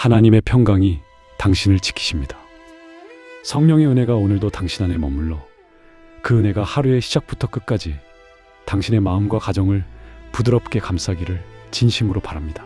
하나님의 평강이 당신을 지키십니다. 성령의 은혜가 오늘도 당신 안에 머물러 그 은혜가 하루의 시작부터 끝까지 당신의 마음과 가정을 부드럽게 감싸기를 진심으로 바랍니다.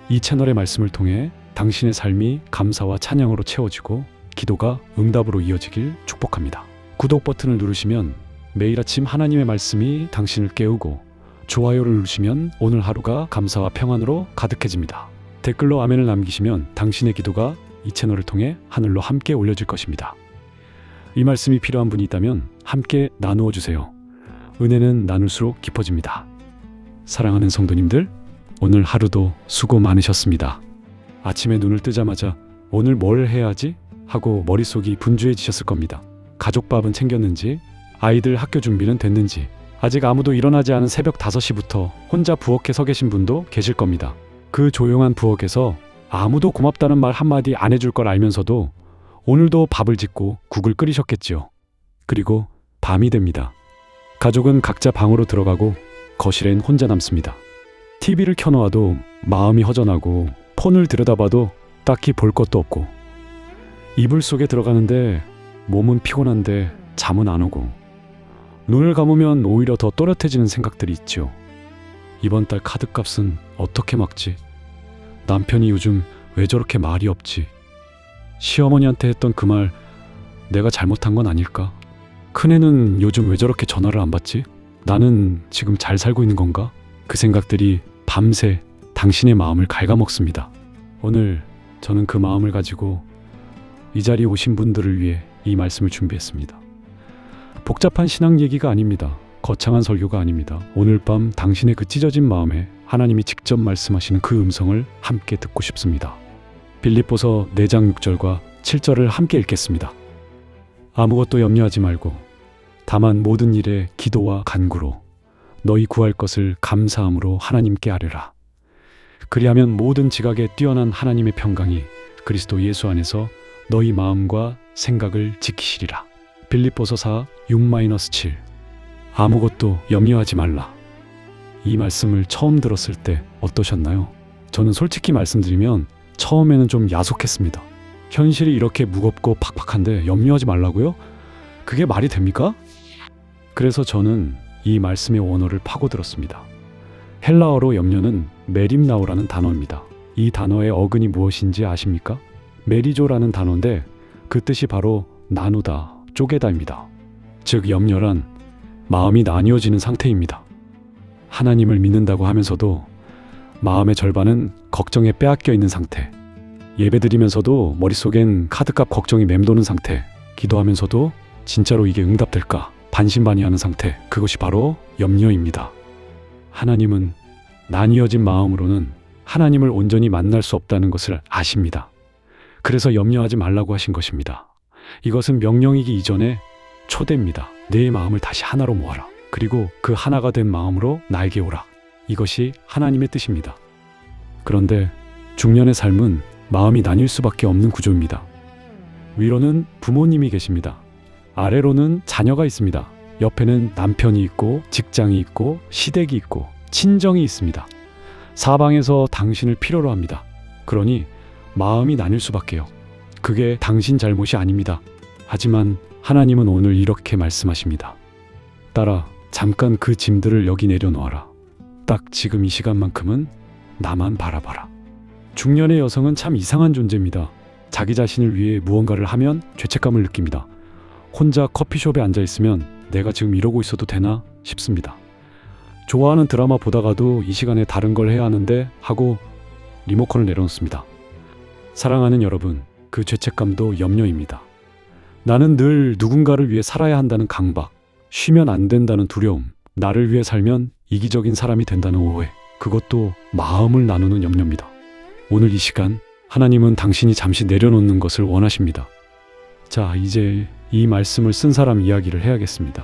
이 채널의 말씀을 통해 당신의 삶이 감사와 찬양으로 채워지고 기도가 응답으로 이어지길 축복합니다. 구독 버튼을 누르시면 매일 아침 하나님의 말씀이 당신을 깨우고, 좋아요를 누르시면 오늘 하루가 감사와 평안으로 가득해집니다. 댓글로 아멘을 남기시면 당신의 기도가 이 채널을 통해 하늘로 함께 올려질 것입니다. 이 말씀이 필요한 분이 있다면 함께 나누어 주세요. 은혜는 나눌수록 깊어집니다. 사랑하는 성도님들, 오늘 하루도 수고 많으셨습니다. 아침에 눈을 뜨자마자 오늘 뭘 해야 하지? 하고 머릿속이 분주해지셨을 겁니다. 가족 밥은 챙겼는지, 아이들 학교 준비는 됐는지, 아직 아무도 일어나지 않은 새벽 5시부터 혼자 부엌에 서 계신 분도 계실 겁니다. 그 조용한 부엌에서 아무도 고맙다는 말 한마디 안 해줄 걸 알면서도 오늘도 밥을 짓고 국을 끓이셨겠지요. 그리고 밤이 됩니다. 가족은 각자 방으로 들어가고 거실엔 혼자 남습니다. TV를 켜놓아도 마음이 허전하고, 폰을 들여다봐도 딱히 볼 것도 없고, 이불 속에 들어가는데 몸은 피곤한데 잠은 안 오고, 눈을 감으면 오히려 더 또렷해지는 생각들이 있죠. 이번 달 카드값은 어떻게 막지? 남편이 요즘 왜 저렇게 말이 없지? 시어머니한테 했던 그 말 내가 잘못한 건 아닐까? 큰애는 요즘 왜 저렇게 전화를 안 받지? 나는 지금 잘 살고 있는 건가? 그 생각들이 밤새 당신의 마음을 갉아먹습니다. 오늘 저는 그 마음을 가지고 이 자리에 오신 분들을 위해 이 말씀을 준비했습니다. 복잡한 신앙 얘기가 아닙니다. 거창한 설교가 아닙니다. 오늘 밤 당신의 그 찢어진 마음에 하나님이 직접 말씀하시는 그 음성을 함께 듣고 싶습니다. 빌립보서 4장 6절과 7절을 함께 읽겠습니다. 아무것도 염려하지 말고 다만 모든 일에 기도와 간구로 너희 구할 것을 감사함으로 하나님께 아뢰라. 그리하면 모든 지각에 뛰어난 하나님의 평강이 그리스도 예수 안에서 너희 마음과 생각을 지키시리라. 빌립보서 4, 6-7. 아무것도 염려하지 말라. 이 말씀을 처음 들었을 때 어떠셨나요? 저는 솔직히 말씀드리면 처음에는 좀 야속했습니다. 현실이 이렇게 무겁고 팍팍한데 염려하지 말라고요? 그게 말이 됩니까? 그래서 저는 이 말씀의 원어를 파고들었습니다. 헬라어로 염려는 메림나오라는 단어입니다. 이 단어의 어근이 무엇인지 아십니까? 메리조라는 단어인데 그 뜻이 바로 나누다, 쪼개다입니다. 즉 염려란 마음이 나뉘어지는 상태입니다. 하나님을 믿는다고 하면서도 마음의 절반은 걱정에 빼앗겨 있는 상태, 예배드리면서도 머릿속엔 카드값 걱정이 맴도는 상태, 기도하면서도 진짜로 이게 응답될까 반신반의하는 상태, 그것이 바로 염려입니다. 하나님은 나뉘어진 마음으로는 하나님을 온전히 만날 수 없다는 것을 아십니다. 그래서 염려하지 말라고 하신 것입니다. 이것은 명령이기 이전에 초대입니다. 내 마음을 다시 하나로 모아라. 그리고 그 하나가 된 마음으로 나에게 오라. 이것이 하나님의 뜻입니다. 그런데 중년의 삶은 마음이 나뉠 수밖에 없는 구조입니다. 위로는 부모님이 계십니다. 아래로는 자녀가 있습니다. 옆에는 남편이 있고, 직장이 있고, 시댁이 있고, 친정이 있습니다. 사방에서 당신을 필요로 합니다. 그러니 마음이 나뉠 수밖에요. 그게 당신 잘못이 아닙니다. 하지만 하나님은 오늘 이렇게 말씀하십니다. 딸아, 잠깐 그 짐들을 여기 내려놓아라. 딱 지금 이 시간만큼은 나만 바라봐라. 중년의 여성은 참 이상한 존재입니다. 자기 자신을 위해 무언가를 하면 죄책감을 느낍니다. 혼자 커피숍에 앉아있으면 내가 지금 이러고 있어도 되나 싶습니다. 좋아하는 드라마 보다가도 이 시간에 다른 걸 해야 하는데 하고 리모컨을 내려놓습니다. 사랑하는 여러분, 그 죄책감도 염려입니다. 나는 늘 누군가를 위해 살아야 한다는 강박, 쉬면 안 된다는 두려움, 나를 위해 살면 이기적인 사람이 된다는 오해, 그것도 마음을 나누는 염려입니다. 오늘 이 시간 하나님은 당신이 잠시 내려놓는 것을 원하십니다. 자, 이제 이 말씀을 쓴 사람 이야기를 해야겠습니다.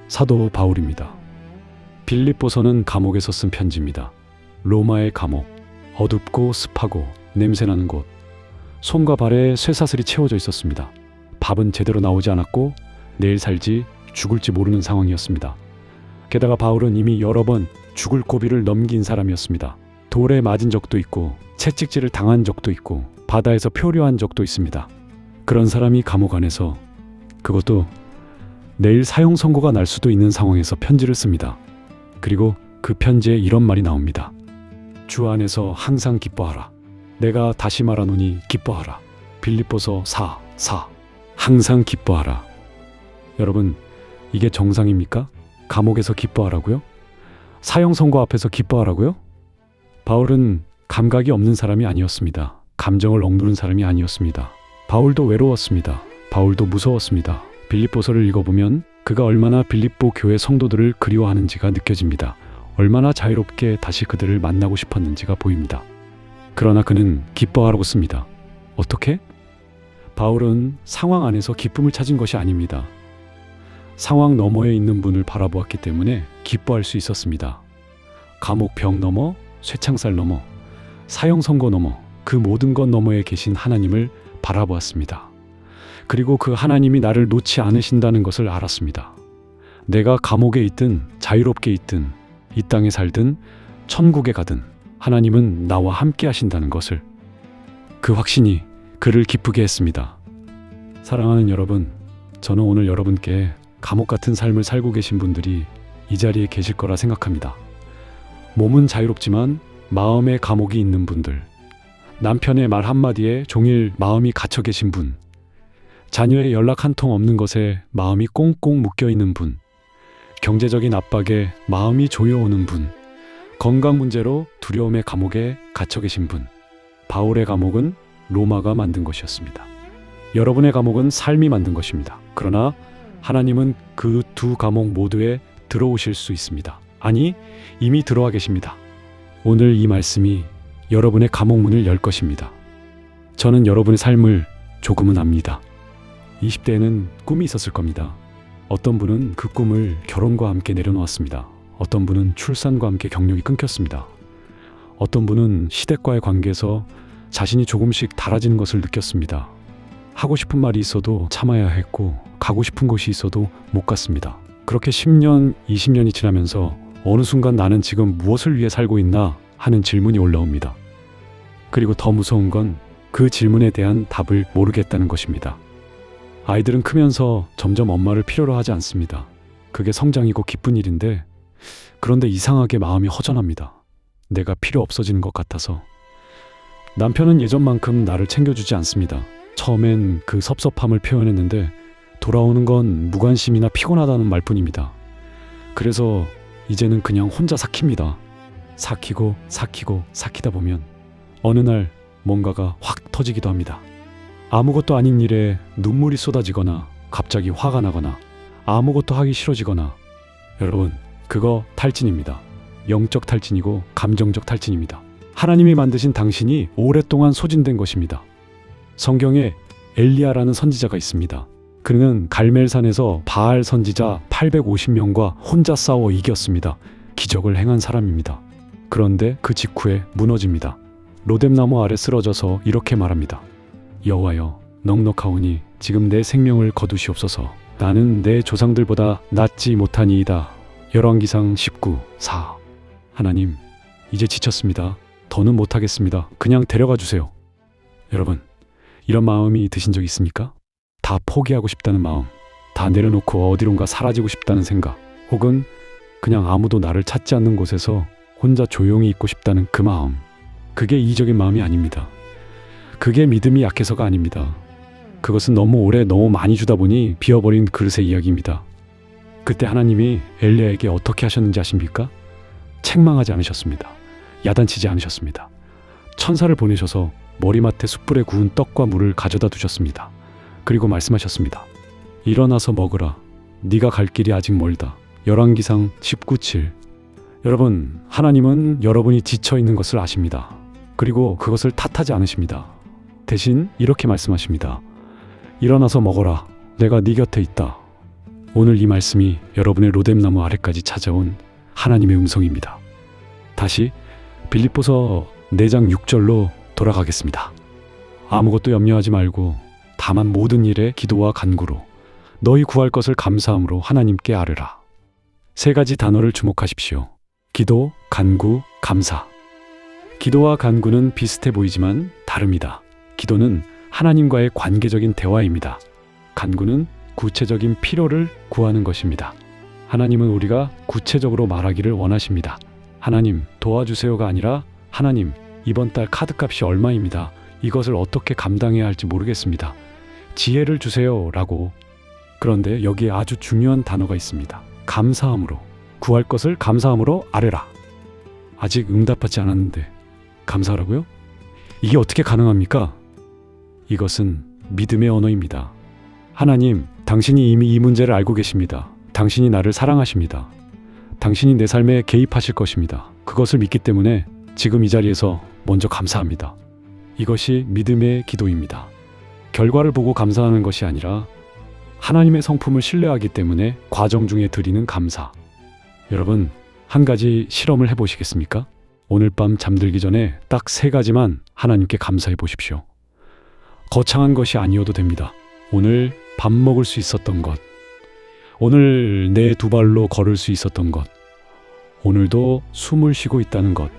사도 바울입니다. 빌립보서는 감옥에서 쓴 편지입니다. 로마의 감옥, 어둡고 습하고 냄새나는 곳, 손과 발에 쇠사슬이 채워져 있었습니다. 밥은 제대로 나오지 않았고 내일 살지 죽을지 모르는 상황이었습니다. 게다가 바울은 이미 여러 번 죽을 고비를 넘긴 사람이었습니다. 돌에 맞은 적도 있고 채찍질을 당한 적도 있고 바다에서 표류한 적도 있습니다. 그런 사람이 감옥 안에서, 그것도 내일 사형 선고가 날 수도 있는 상황에서 편지를 씁니다. 그리고 그 편지에 이런 말이 나옵니다. 주 안에서 항상 기뻐하라. 내가 다시 말하노니 기뻐하라. 빌립보서 4:4. 항상 기뻐하라. 여러분, 이게 정상입니까? 감옥에서 기뻐하라고요? 사형 선고 앞에서 기뻐하라고요? 바울은 감각이 없는 사람이 아니었습니다. 감정을 억누른 사람이 아니었습니다. 바울도 외로웠습니다. 바울도 무서웠습니다. 빌립보서를 읽어보면 그가 얼마나 빌립보 교회 성도들을 그리워하는지가 느껴집니다. 얼마나 자유롭게 다시 그들을 만나고 싶었는지가 보입니다. 그러나 그는 기뻐하라고 씁니다. 어떻게? 바울은 상황 안에서 기쁨을 찾은 것이 아닙니다. 상황 너머에 있는 분을 바라보았기 때문에 기뻐할 수 있었습니다. 감옥 벽 너머, 쇠창살 너머, 사형 선고 너머, 그 모든 것 너머에 계신 하나님을 바라보았습니다. 그리고 그 하나님이 나를 놓지 않으신다는 것을 알았습니다. 내가 감옥에 있든 자유롭게 있든 이 땅에 살든 천국에 가든 하나님은 나와 함께 하신다는 것을, 그 확신이 그를 기쁘게 했습니다. 사랑하는 여러분, 저는 오늘 여러분께 감옥 같은 삶을 살고 계신 분들이 이 자리에 계실 거라 생각합니다. 몸은 자유롭지만 마음에 감옥이 있는 분들, 남편의 말 한마디에 종일 마음이 갇혀 계신 분, 자녀의 연락 한 통 없는 것에 마음이 꽁꽁 묶여 있는 분, 경제적인 압박에 마음이 조여오는 분, 건강 문제로 두려움의 감옥에 갇혀 계신 분. 바울의 감옥은 로마가 만든 것이었습니다. 여러분의 감옥은 삶이 만든 것입니다. 그러나 하나님은 그 두 감옥 모두에 들어오실 수 있습니다. 아니, 이미 들어와 계십니다. 오늘 이 말씀이 여러분의 감옥 문을 열 것입니다. 저는 여러분의 삶을 조금은 압니다. 20대에는 꿈이 있었을 겁니다. 어떤 분은 그 꿈을 결혼과 함께 내려놓았습니다. 어떤 분은 출산과 함께 경력이 끊겼습니다. 어떤 분은 시댁과의 관계에서 자신이 조금씩 달아지는 것을 느꼈습니다. 하고 싶은 말이 있어도 참아야 했고 가고 싶은 곳이 있어도 못 갔습니다. 그렇게 10년, 20년이 지나면서 어느 순간 나는 지금 무엇을 위해 살고 있나 하는 질문이 올라옵니다. 그리고 더 무서운 건 그 질문에 대한 답을 모르겠다는 것입니다. 아이들은 크면서 점점 엄마를 필요로 하지 않습니다. 그게 성장이고 기쁜 일인데, 그런데 이상하게 마음이 허전합니다. 내가 필요 없어지는 것 같아서. 남편은 예전만큼 나를 챙겨주지 않습니다. 처음엔 그 섭섭함을 표현했는데 돌아오는 건 무관심이나 피곤하다는 말뿐입니다. 그래서 이제는 그냥 혼자 삭힙니다. 삭히다 보면 어느 날 뭔가가 확 터지기도 합니다. 아무것도 아닌 일에 눈물이 쏟아지거나 갑자기 화가 나거나 아무것도 하기 싫어지거나, 여러분, 그거 탈진입니다. 영적 탈진이고 감정적 탈진입니다. 하나님이 만드신 당신이 오랫동안 소진된 것입니다. 성경에 엘리야라는 선지자가 있습니다. 그는 갈멜산에서 바알 선지자 850명과 혼자 싸워 이겼습니다. 기적을 행한 사람입니다. 그런데 그 직후에 무너집니다. 로뎀나무 아래 쓰러져서 이렇게 말합니다. 여호와여, 넉넉하오니 지금 내 생명을 거두시옵소서. 나는 내 조상들보다 낫지 못하니이다. 열왕기상 19:4. 하나님, 이제 지쳤습니다. 더는 못하겠습니다. 그냥 데려가 주세요. 여러분, 이런 마음이 드신 적 있습니까? 다 포기하고 싶다는 마음, 다 내려놓고 어디론가 사라지고 싶다는 생각, 혹은 그냥 아무도 나를 찾지 않는 곳에서 혼자 조용히 있고 싶다는 그 마음. 그게 이기적인 마음이 아닙니다. 그게 믿음이 약해서가 아닙니다. 그것은 너무 오래 너무 많이 주다 보니 비어버린 그릇의 이야기입니다. 그때 하나님이 엘리야에게 어떻게 하셨는지 아십니까? 책망하지 않으셨습니다. 야단치지 않으셨습니다. 천사를 보내셔서 머리맡에 숯불에 구운 떡과 물을 가져다 두셨습니다. 그리고 말씀하셨습니다. 일어나서 먹으라. 네가 갈 길이 아직 멀다. 열왕기상 19:7. 여러분, 하나님은 여러분이 지쳐있는 것을 아십니다. 그리고 그것을 탓하지 않으십니다. 대신 이렇게 말씀하십니다. 일어나서 먹어라. 내가 네 곁에 있다. 오늘 이 말씀이 여러분의 로뎀나무 아래까지 찾아온 하나님의 음성입니다. 다시 빌립보서 4장 6절로 돌아가겠습니다. 아무것도 염려하지 말고 다만 모든 일에 기도와 간구로 너희 구할 것을 감사함으로 하나님께 아뢰라. 3가지 단어를 주목하십시오. 기도, 간구, 감사. 기도와 간구는 비슷해 보이지만 다릅니다. 기도는 하나님과의 관계적인 대화입니다. 간구는 구체적인 필요를 구하는 것입니다. 하나님은 우리가 구체적으로 말하기를 원하십니다. 하나님 도와주세요가 아니라 하나님 이번 달 카드값이 얼마입니다. 이것을 어떻게 감당해야 할지 모르겠습니다. 지혜를 주세요 라고. 그런데 여기에 아주 중요한 단어가 있습니다. 감사함으로. 구할 것을 감사함으로 아뢰라. 아직 응답받지 않았는데 감사하라고요? 이게 어떻게 가능합니까? 이것은 믿음의 언어입니다. 하나님, 당신이 이미 이 문제를 알고 계십니다. 당신이 나를 사랑하십니다. 당신이 내 삶에 개입하실 것입니다. 그것을 믿기 때문에 지금 이 자리에서 먼저 감사합니다. 이것이 믿음의 기도입니다. 결과를 보고 감사하는 것이 아니라 하나님의 성품을 신뢰하기 때문에 과정 중에 드리는 감사. 여러분, 한 가지 실험을 해보시겠습니까? 오늘 밤 잠들기 전에 딱 3가지만 하나님께 감사해 보십시오. 거창한 것이 아니어도 됩니다. 오늘 밥 먹을 수 있었던 것, 오늘 내 2발로 걸을 수 있었던 것, 오늘도 숨을 쉬고 있다는 것,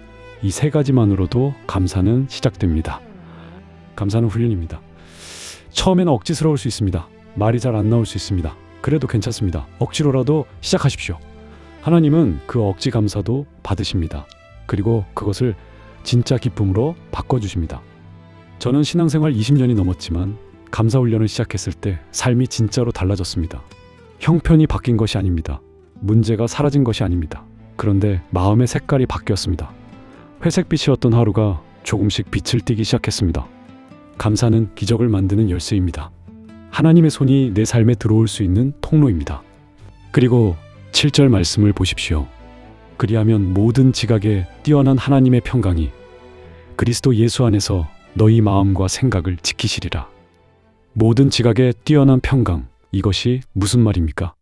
이 3가지만으로도 감사는 시작됩니다. 감사는 훈련입니다. 처음에는 억지스러울 수 있습니다. 말이 잘 안 나올 수 있습니다. 그래도 괜찮습니다. 억지로라도 시작하십시오. 하나님은 그 억지 감사도 받으십니다. 그리고 그것을 진짜 기쁨으로 바꿔주십니다. 저는 신앙생활 20년이 넘었지만 감사 훈련을 시작했을 때 삶이 진짜로 달라졌습니다. 형편이 바뀐 것이 아닙니다. 문제가 사라진 것이 아닙니다. 그런데 마음의 색깔이 바뀌었습니다. 회색빛이었던 하루가 조금씩 빛을 띠기 시작했습니다. 감사는 기적을 만드는 열쇠입니다. 하나님의 손이 내 삶에 들어올 수 있는 통로입니다. 그리고 7절 말씀을 보십시오. 그리하면 모든 지각에 뛰어난 하나님의 평강이 그리스도 예수 안에서 너희 마음과 생각을 지키시리라. 모든 지각에 뛰어난 평강, 이것이 무슨 말입니까?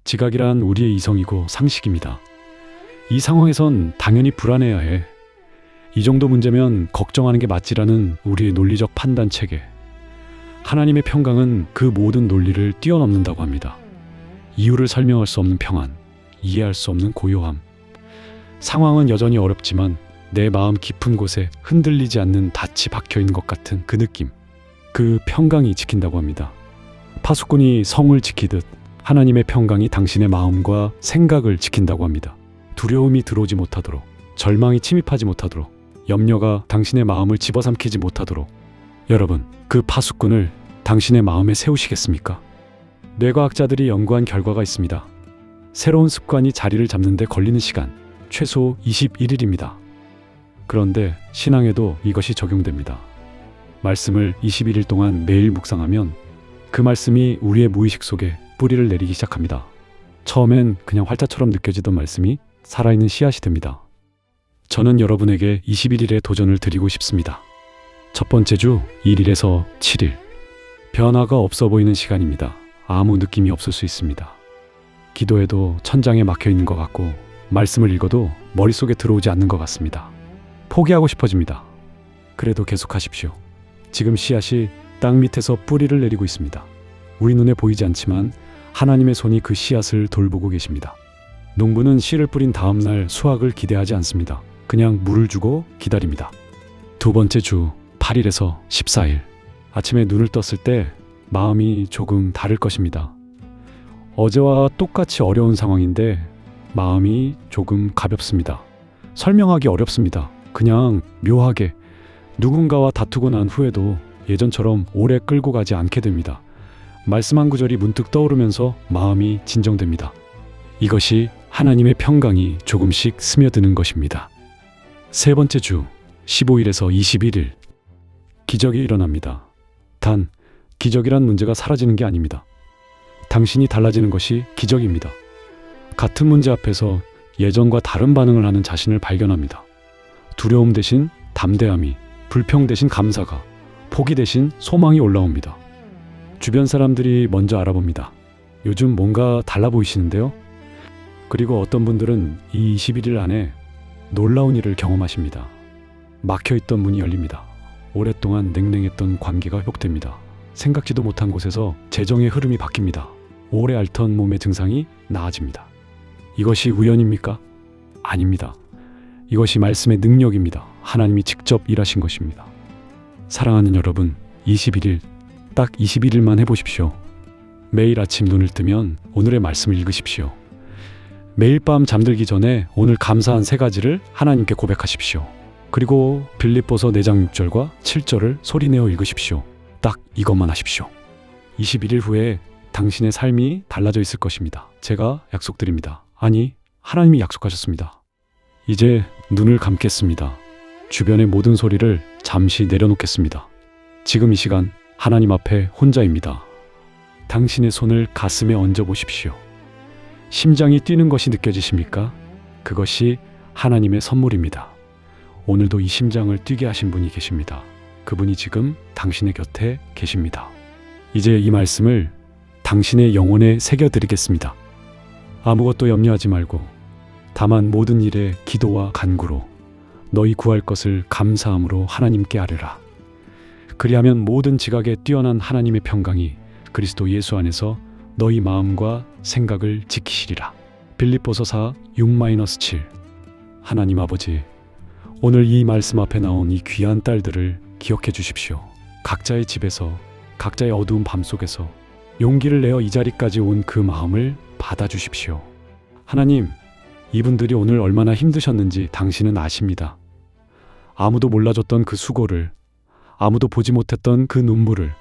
지각이란 우리의 이성이고 상식입니다. 이 상황에선 당연히 불안해야 해. 이 정도 문제면 걱정하는 게 맞지라는 우리의 논리적 판단 체계. 하나님의 평강은 그 모든 논리를 뛰어넘는다고 합니다. 이유를 설명할 수 없는 평안, 이해할 수 없는 고요함. 상황은 여전히 어렵지만 내 마음 깊은 곳에 흔들리지 않는 닻이 박혀있는 것 같은 그 느낌. 그 평강이 지킨다고 합니다. 파수꾼이 성을 지키듯 하나님의 평강이 당신의 마음과 생각을 지킨다고 합니다. 두려움이 들어오지 못하도록, 절망이 침입하지 못하도록, 염려가 당신의 마음을 집어삼키지 못하도록. 여러분, 그 파수꾼을 당신의 마음에 세우시겠습니까? 뇌과학자들이 연구한 결과가 있습니다. 새로운 습관이 자리를 잡는 데 걸리는 시간, 최소 21일입니다. 그런데 신앙에도 이것이 적용됩니다. 말씀을 21일 동안 매일 묵상하면 그 말씀이 우리의 무의식 속에 뿌리를 내리기 시작합니다. 처음엔 그냥 활자처럼 느껴지던 말씀이 살아있는 씨앗이 됩니다. 저는 여러분에게 21일의 도전을 드리고 싶습니다. 첫 번째 주 1일에서 7일. 변화가 없어 보이는 시간입니다. 아무 느낌이 없을 수 있습니다. 기도해도 천장에 막혀 있는 것 같고 말씀을 읽어도 머릿속에 들어오지 않는 것 같습니다. 포기하고 싶어집니다. 그래도 계속하십시오. 지금 씨앗이 땅 밑에서 뿌리를 내리고 있습니다. 우리 눈에 보이지 않지만 하나님의 손이 그 씨앗을 돌보고 계십니다. 농부는 씨를 뿌린 다음 날 수확을 기대하지 않습니다. 그냥 물을 주고 기다립니다. 두 번째 주 8일에서 14일. 아침에 눈을 떴을 때 마음이 조금 다를 것입니다. 어제와 똑같이 어려운 상황인데 마음이 조금 가볍습니다. 설명하기 어렵습니다. 그냥 묘하게 누군가와 다투고 난 후에도 예전처럼 오래 끌고 가지 않게 됩니다. 말씀 한 구절이 문득 떠오르면서 마음이 진정됩니다. 이것이 하나님의 평강이 조금씩 스며드는 것입니다. 세 번째 주 15일에서 21일. 기적이 일어납니다. 단 기적이란 문제가 사라지는 게 아닙니다. 당신이 달라지는 것이 기적입니다. 같은 문제 앞에서 예전과 다른 반응을 하는 자신을 발견합니다. 두려움 대신 담대함이, 불평 대신 감사가, 포기 대신 소망이 올라옵니다. 주변 사람들이 먼저 알아봅니다. 요즘 뭔가 달라 보이시는데요? 그리고 어떤 분들은 이 21일 안에 놀라운 일을 경험하십니다. 막혀있던 문이 열립니다. 오랫동안 냉랭했던 관계가 회복됩니다. 생각지도 못한 곳에서 재정의 흐름이 바뀝니다. 오래 앓던 몸의 증상이 나아집니다. 이것이 우연입니까? 아닙니다. 이것이 말씀의 능력입니다. 하나님이 직접 일하신 것입니다. 사랑하는 여러분, 21일, 딱 21일만 해보십시오. 매일 아침 눈을 뜨면 오늘의 말씀을 읽으십시오. 매일 밤 잠들기 전에 오늘 감사한 3가지를 하나님께 고백하십시오. 그리고 빌립보서 4장 6절과 7절을 소리내어 읽으십시오. 딱 이것만 하십시오. 21일 후에 당신의 삶이 달라져 있을 것입니다. 제가 약속드립니다. 아니, 하나님이 약속하셨습니다. 이제 눈을 감겠습니다. 주변의 모든 소리를 잠시 내려놓겠습니다. 지금 이 시간 하나님 앞에 혼자입니다. 당신의 손을 가슴에 얹어 보십시오. 심장이 뛰는 것이 느껴지십니까? 그것이 하나님의 선물입니다. 오늘도 이 심장을 뛰게 하신 분이 계십니다. 그분이 지금 당신의 곁에 계십니다. 이제 이 말씀을 당신의 영혼에 새겨드리겠습니다. 아무것도 염려하지 말고 다만 모든 일에 기도와 간구로 너희 구할 것을 감사함으로 하나님께 아뢰라. 그리하면 모든 지각에 뛰어난 하나님의 평강이 그리스도 예수 안에서 너희 마음과 생각을 지키시리라. 빌립보서 4, 6-7. 하나님 아버지, 오늘 이 말씀 앞에 나온 이 귀한 딸들을 기억해 주십시오. 각자의 집에서, 각자의 어두운 밤 속에서 용기를 내어 이 자리까지 온 그 마음을 받아주십시오. 하나님, 이분들이 오늘 얼마나 힘드셨는지 당신은 아십니다. 아무도 몰라줬던 그 수고를, 아무도 보지 못했던 그 눈물을,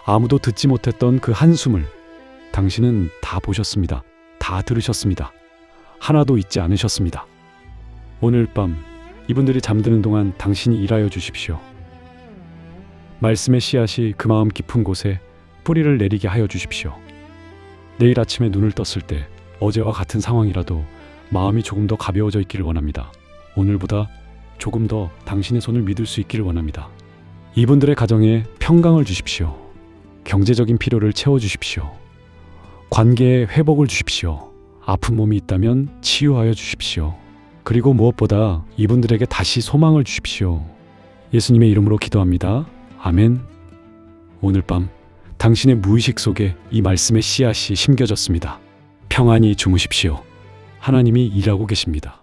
아무도 듣지 못했던 그 한숨을 당신은 다 보셨습니다. 다 들으셨습니다. 하나도 잊지 않으셨습니다. 오늘 밤 이분들이 잠드는 동안 당신이 일하여 주십시오. 말씀의 씨앗이 그 마음 깊은 곳에 뿌리를 내리게 하여 주십시오. 내일 아침에 눈을 떴을 때 어제와 같은 상황이라도 마음이 조금 더 가벼워져 있기를 원합니다. 오늘보다 조금 더 당신의 손을 믿을 수 있기를 원합니다. 이분들의 가정에 평강을 주십시오. 경제적인 필요를 채워주십시오. 관계에 회복을 주십시오. 아픈 몸이 있다면 치유하여 주십시오. 그리고 무엇보다 이분들에게 다시 소망을 주십시오. 예수님의 이름으로 기도합니다. 아멘. 오늘 밤 당신의 무의식 속에 이 말씀의 씨앗이 심겨졌습니다. 평안히 주무십시오. 하나님이 일하고 계십니다.